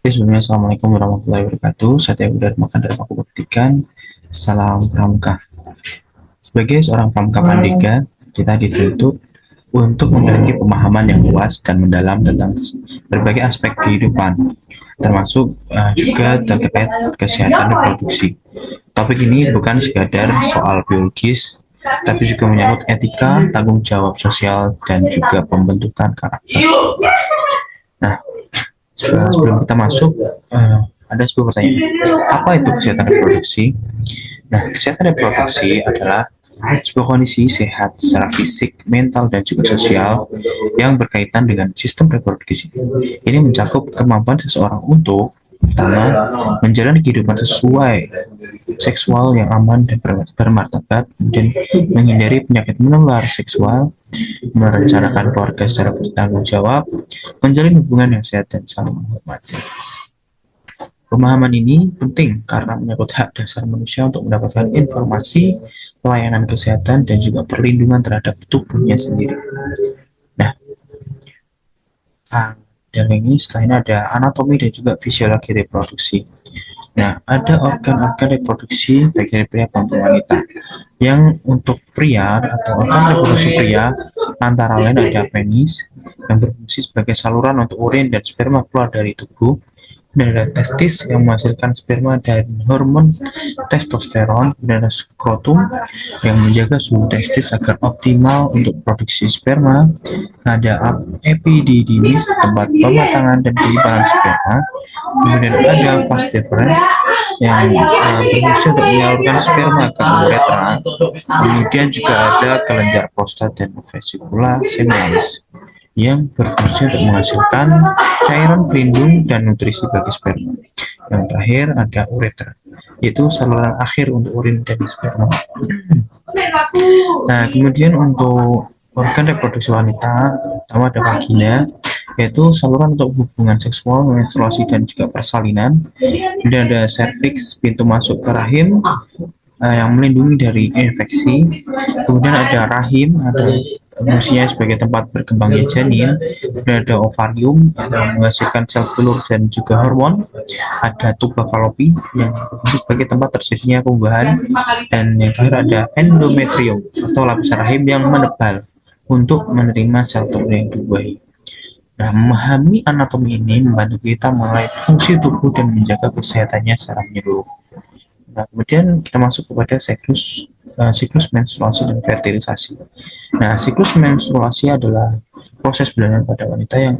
Oke, sebelumnya Assalamualaikum warahmatullahi wabarakatuh. Saya Uda makan dari Paku Petikan. Salam Pramuka. Sebagai seorang Pramuka Pandega, kita dituntut untuk memiliki pemahaman yang luas dan mendalam tentang berbagai aspek kehidupan, termasuk juga terkait kesehatan reproduksi. Topik ini bukan sekadar soal biologis, tapi juga menyangkut etika, tanggung jawab sosial, dan juga pembentukan karakter. Nah, sebelum kita masuk, ada sebuah pertanyaan. Apa itu kesehatan reproduksi? Nah, kesehatan reproduksi adalah sebuah kondisi sehat secara fisik, mental, dan juga sosial yang berkaitan dengan sistem reproduksi. Ini mencakup kemampuan seseorang untuk pertama, menjalani kehidupan sesuai seksual yang aman dan bermartabat, kemudian menghindari penyakit menular seksual, merencanakan keluarga secara bertanggung jawab, menjalin hubungan yang sehat dan saling menghormati. Pemahaman ini penting karena menyangkut hak dasar manusia untuk mendapatkan informasi, pelayanan kesehatan, dan juga perlindungan terhadap tubuhnya sendiri. Nah, dan ini selain ada anatomi dan juga fisiologi reproduksi. Nah, ada organ-organ reproduksi baik dari pria maupun wanita. Yang untuk pria atau organ reproduksi pria antara lain ada penis yang berfungsi sebagai saluran untuk urin dan sperma keluar dari tubuh, dan ada testis yang menghasilkan sperma dan hormon testosteron, dan ada skrotum yang menjaga suhu testis agar optimal untuk produksi sperma, ada epididymis tempat pematangan dan penyimpanan sperma, kemudian ada vas deferens yang berfungsi untuk menyalurkan sperma ke uretra, kemudian juga ada kelenjar prostat dan vesikula semialis yang berfungsi untuk menghasilkan cairan pelindung dan nutrisi bagi sperma. Yang terakhir ada uretra, yaitu saluran akhir untuk urin dan sperma. Nah, kemudian untuk organ reproduksi wanita, pertama ada vagina, yaitu saluran untuk hubungan seksual, menstruasi, dan juga persalinan. Kemudian ada cervix, pintu masuk ke rahim, yang melindungi dari infeksi. Kemudian ada rahim, ada fungsinya sebagai tempat berkembangnya janin. Kemudian ada ovarium yang menghasilkan sel telur dan juga hormon. Ada tuba fallopi yang sebagai tempat terjadinya pembuahan. Dan yang terakhir ada endometrium atau lapisan rahim yang menebal untuk menerima sel telur yang dibuahi. Nah, memahami anatomi ini membantu kita mengenai fungsi tubuh dan menjaga kesehatannya secara menyeluruh. Nah, kemudian kita masuk kepada siklus menstruasi dan fertilisasi. Nah, siklus menstruasi adalah proses bulanan pada wanita yang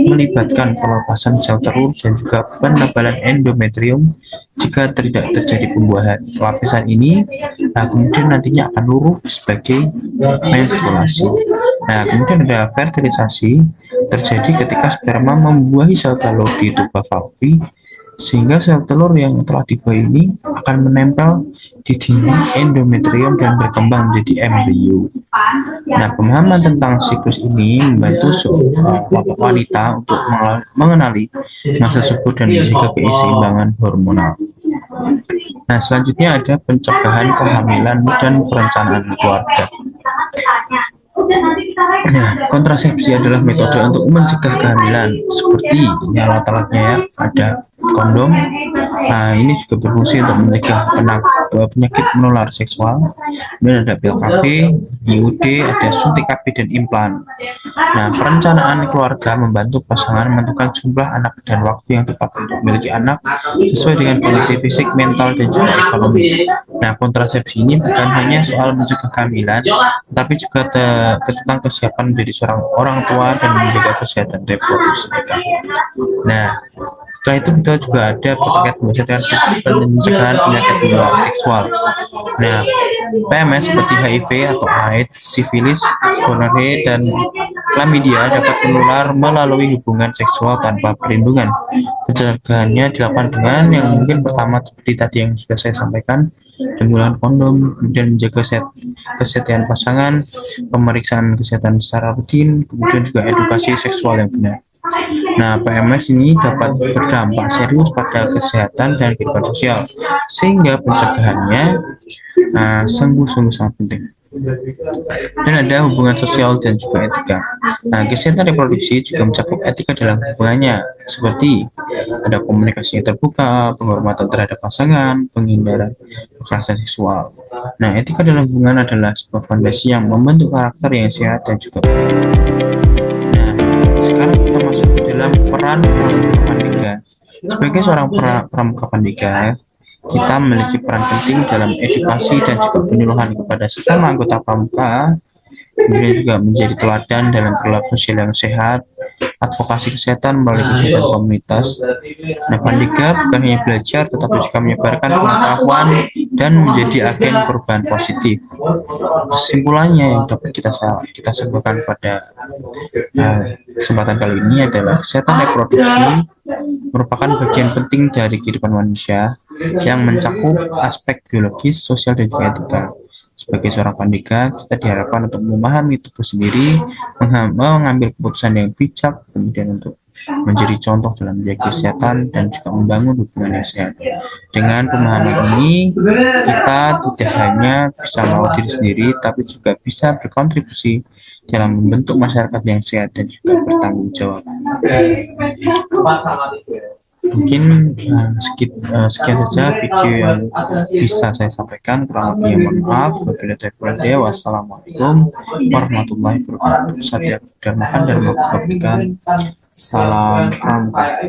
melibatkan pelepasan sel telur dan juga penebalan endometrium jika tidak terjadi pembuahan. Lapisan ini kemudian nantinya akan luruh sebagai menstruasi. Nah, kemudian ada fertilisasi, terjadi ketika sperma membuahi sel telur di tuba fallopi, sehingga sel telur yang telah dibuahi ini akan menempel di dinding endometrium dan berkembang menjadi embrio. Nah, pemahaman tentang siklus ini membantu wanita untuk mengenali masa subur dan menjaga keseimbangan hormonal. Nah, selanjutnya ada pencegahan kehamilan dan perencanaan keluarga. Nah, kontrasepsi adalah metode untuk mencegah kehamilan seperti alat-alatnya ya, ada kondom. Nah, ini juga berfungsi untuk mencegah penyakit menular seksual. Kemudian ada pil KB, IUD, ada suntik KB dan implan. Nah, perencanaan keluarga membantu pasangan menentukan jumlah anak dan waktu yang tepat untuk memiliki anak sesuai dengan kondisi fisik, mental, dan juga ekonomi. Nah, kontrasepsi ini bukan hanya soal mencegah kehamilan, tapi juga tentang kesiapan menjadi seorang orang tua dan menjaga kesehatan reproduksi kita. Nah, setelah itu kita juga ada terkait pencegahan penyakit menular seksual. Nah, PMS seperti HIV atau AIDS, sifilis, gonorrhea, dan chlamydia dapat menular melalui hubungan seksual tanpa perlindungan. Pencegahannya dilakukan dengan yang mungkin pertama seperti tadi yang sudah saya sampaikan, penggunaan kondom, kemudian menjaga kesehatan pasangan, pemeriksaan kesehatan secara rutin, kemudian juga edukasi seksual yang benar. Nah, PMS ini dapat berdampak serius pada kesehatan dan kehidupan sosial, sehingga pencegahannya sungguh-sungguh sangat penting. Dan ada hubungan sosial dan juga etika. Nah, kesehatan reproduksi juga mencakup etika dalam hubungannya, seperti ada komunikasi yang terbuka, penghormatan terhadap pasangan, penghindaran kekerasan seksual. Nah, etika dalam hubungan adalah sebuah fondasi yang membentuk karakter yang sehat dan juga baik. Nah, sekarang kita masuk ke dalam peran pramuka pandega. Sebagai seorang pramuka pandega, kita memiliki peran penting dalam edukasi dan juga penyuluhan kepada sesama anggota pramuka, kemudian juga menjadi teladan dalam perilaku sosial yang sehat, advokasi kesehatan melalui kegiatan komunitas. Nah, Pandega bukan hanya belajar, tetapi juga menyebarkan pengetahuan dan menjadi agen perubahan positif. Kesimpulannya yang dapat kita sampaikan pada kesempatan kali ini adalah kesehatan reproduksi merupakan bagian penting dari kehidupan manusia yang mencakup aspek biologis, sosial, dan juga etika. Sebagai seorang pandega, kita diharapkan untuk memahami tubuh sendiri, mengambil keputusan yang bijak, kemudian untuk menjadi contoh dalam menjaga kesehatan dan juga membangun hubungan yang sehat. Dengan pemahaman ini, kita tidak hanya bisa merawat diri sendiri, tapi juga bisa berkontribusi dalam membentuk masyarakat yang sehat dan juga bertanggung jawab. Mungkin sekian saja video yang bisa saya sampaikan. Kurang lebihnya mohon maaf. Wassalamualaikum warahmatullahi wabarakatuh. Satya Dharma dan Salam Pramuka.